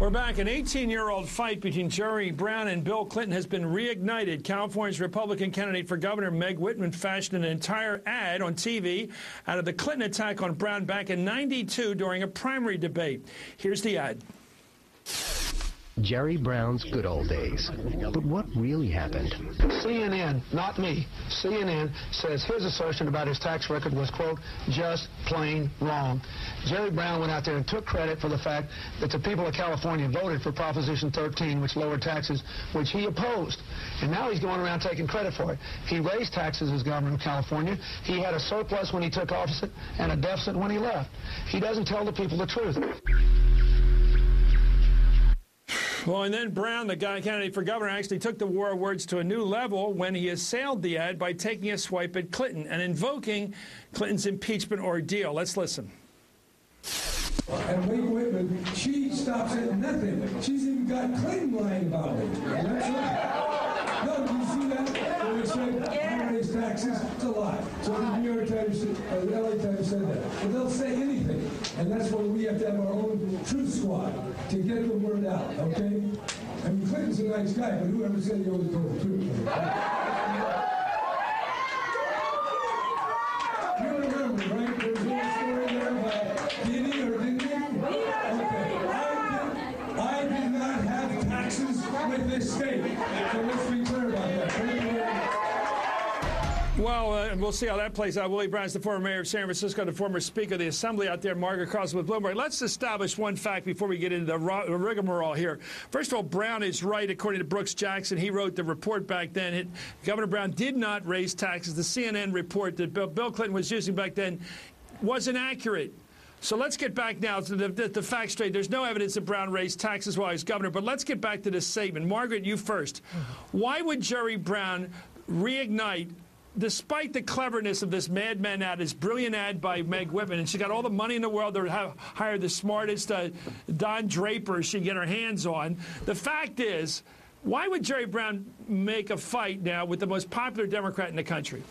We're back. An 18-year-old fight between Jerry Brown and Bill Clinton has been reignited. California's Republican candidate for governor, Meg Whitman, fashioned an entire ad on TV out of the Clinton attack on Brown back in '92 during a primary debate. Here's the ad. Jerry Brown's good old days. But what really happened? CNN, not me, CNN says his assertion about his tax record was, quote, just plain wrong. Jerry Brown went out there and took credit for the fact that the people of California voted for Proposition 13, which lowered taxes, which he opposed. And now he's going around taking credit for it. He raised taxes as governor of California. He had a surplus when he took office and a deficit when he left. He doesn't tell the people the truth. Well, and then Brown, the guy candidate for governor, actually took the war of words to a new level when he assailed the ad by taking a swipe at Clinton and invoking Clinton's impeachment ordeal. Let's listen. And Meg Whitman, she stops at nothing. She's even got Clinton lying about it. That's right. No, do you see that? So they said, I raise taxes, it's a lie. So the New York Times, the LA Times said that. But they'll say anything. And that's why we have to have our own truth squad to get the word out, okay? I mean, Clinton's a nice guy, but whoever said he always told the truth? You remember, right? There's a little story there about did he or didn't he? Okay. I did not have taxes with this state. So let's be clear about that. Thank you very much. Well, we'll see how that plays out. Willie Brown's the former mayor of San Francisco, the former speaker of the assembly out there, Margaret Carlson with Bloomberg. Let's establish one fact before we get into the rigmarole here. First of all, Brown is right, according to Brooks Jackson. He wrote the report back then. Governor Brown did not raise taxes. The CNN report that Bill Clinton was using back then wasn't accurate. So let's get back now to the facts straight. There's no evidence that Brown raised taxes while he was governor, but let's get back to this statement. Margaret, you first. Why would Jerry Brown reignite, despite the cleverness of this madman ad, this brilliant ad by Meg Whitman, and she got all the money in the world to hire the smartest Don Draper she can get her hands on. The fact is, why would Jerry Brown make a fight now with the most popular Democrat in the country?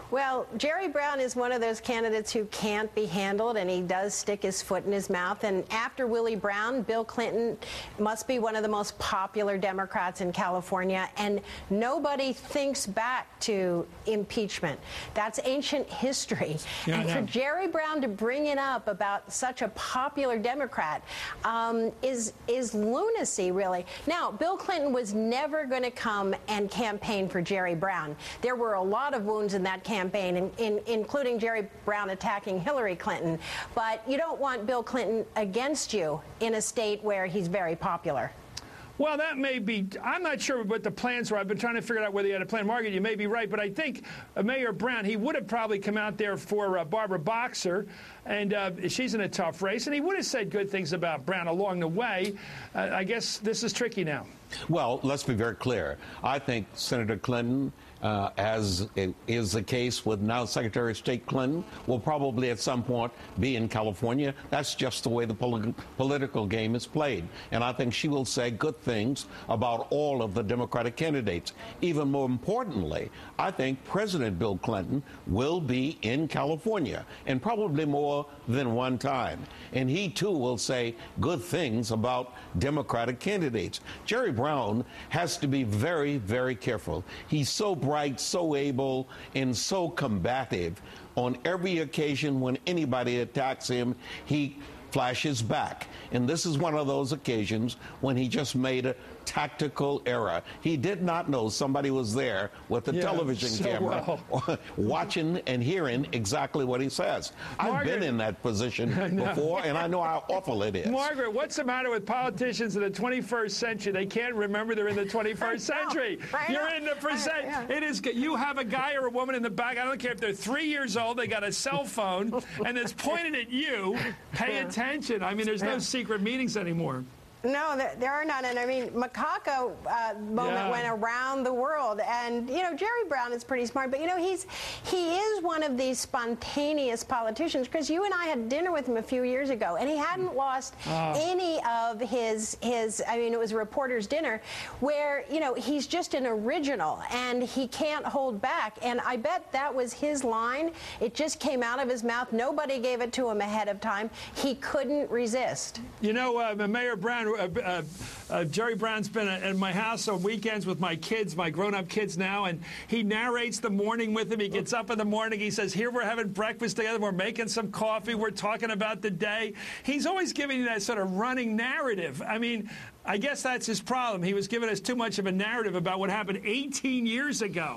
Well, Jerry Brown is one of those candidates who can't be handled, and he does stick his foot in his mouth. And after Willie Brown, Bill Clinton must be one of the most popular Democrats in California, and nobody thinks back to impeachment. That's ancient history. Yeah, and for Jerry Brown to bring it up about such a popular Democrat is lunacy, really. Now, Bill Clinton was never going to come and campaign for Jerry Brown. There were a lot of wounds in that campaign, including Jerry Brown attacking Hillary Clinton. But you don't want Bill Clinton against you in a state where he's very popular. Well, that may be. I'm not sure what the plans were. I've been trying to figure out whether he had a plan. Margaret, you may be right, but I think Mayor Brown, he would have probably come out there for Barbara Boxer, and she's in a tough race, and he would have said good things about Brown along the way. I guess this is tricky now. Well, let's be very clear. I think Senator Clinton, as is the case with now Secretary of State Clinton, will probably at some point be in California. That's just the way the political game is played. And I think she will say good things about all of the Democratic candidates. Even more importantly, I think President Bill Clinton will be in California, and probably more than one time. And he, too, will say good things about Democratic candidates. Jerry Brown has to be very, very careful. He's so bright, so able, and so combative. On every occasion when anybody attacks him, he flashes back. And this is one of those occasions when he just made a tactical error. He did not know somebody was there with a television camera watching and hearing exactly what he says. I've been in that position before, and I know how awful it is. Margaret, what's the matter with politicians in the 21st century? They can't remember they're in the 21st century. You're in the present. It is. You have a guy or a woman in the back. I don't care if they're 3 years old. They got a cell phone, and it's pointed at you. Pay attention. I mean, there's no secret meetings anymore. No, there are none. And I mean, Macaco moment went around the world. And, you know, Jerry Brown is pretty smart. But, you know, he is one of these spontaneous politicians, because you and I had dinner with him a few years ago, and he hadn't lost any of his, I mean, it was a reporter's dinner, where, you know, he's just an original and he can't hold back. And I bet that was his line. It just came out of his mouth. Nobody gave it to him ahead of time. He couldn't resist. You know, Mayor Brown Jerry Brown's been at my house on weekends with my kids, my grown-up kids now, and he narrates the morning with him. He gets up in the morning. He says, here we're having breakfast together. We're making some coffee. We're talking about the day. He's always giving that sort of running narrative. I mean, I guess that's his problem. He was giving us too much of a narrative about what happened 18 years ago.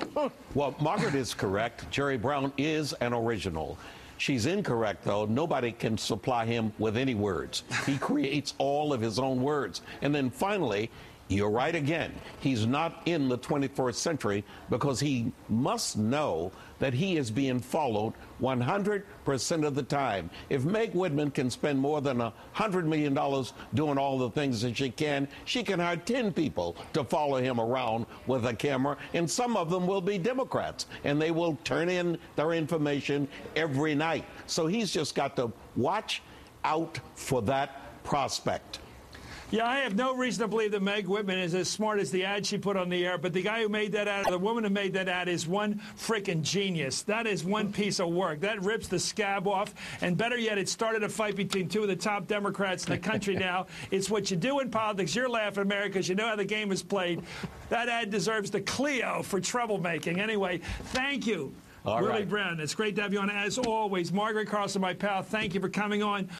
Well, Margaret is correct. Jerry Brown is an original. She's incorrect, though. Nobody can supply him with any words. He creates all of his own words. And then finally, you're right again. He's not in the 21st century because he must know that he is being followed 100% of the time. If Meg Whitman can spend more than $100 million doing all the things that she can hire 10 people to follow him around with a camera, and some of them will be Democrats, and they will turn in their information every night. So he's just got to watch out for that prospect. Yeah, I have no reason to believe that Meg Whitman is as smart as the ad she put on the air, but the guy who made that ad, the woman who made that ad, is one freaking genius. That is one piece of work. That rips the scab off, and better yet, it started a fight between two of the top Democrats in the country now. It's what you do in politics. You're laughing, America, because you know how the game is played. That ad deserves the Clio for troublemaking. Anyway, thank you. Willie Brown, it's great to have you on. As always, Margaret Carlson, my pal, thank you for coming on.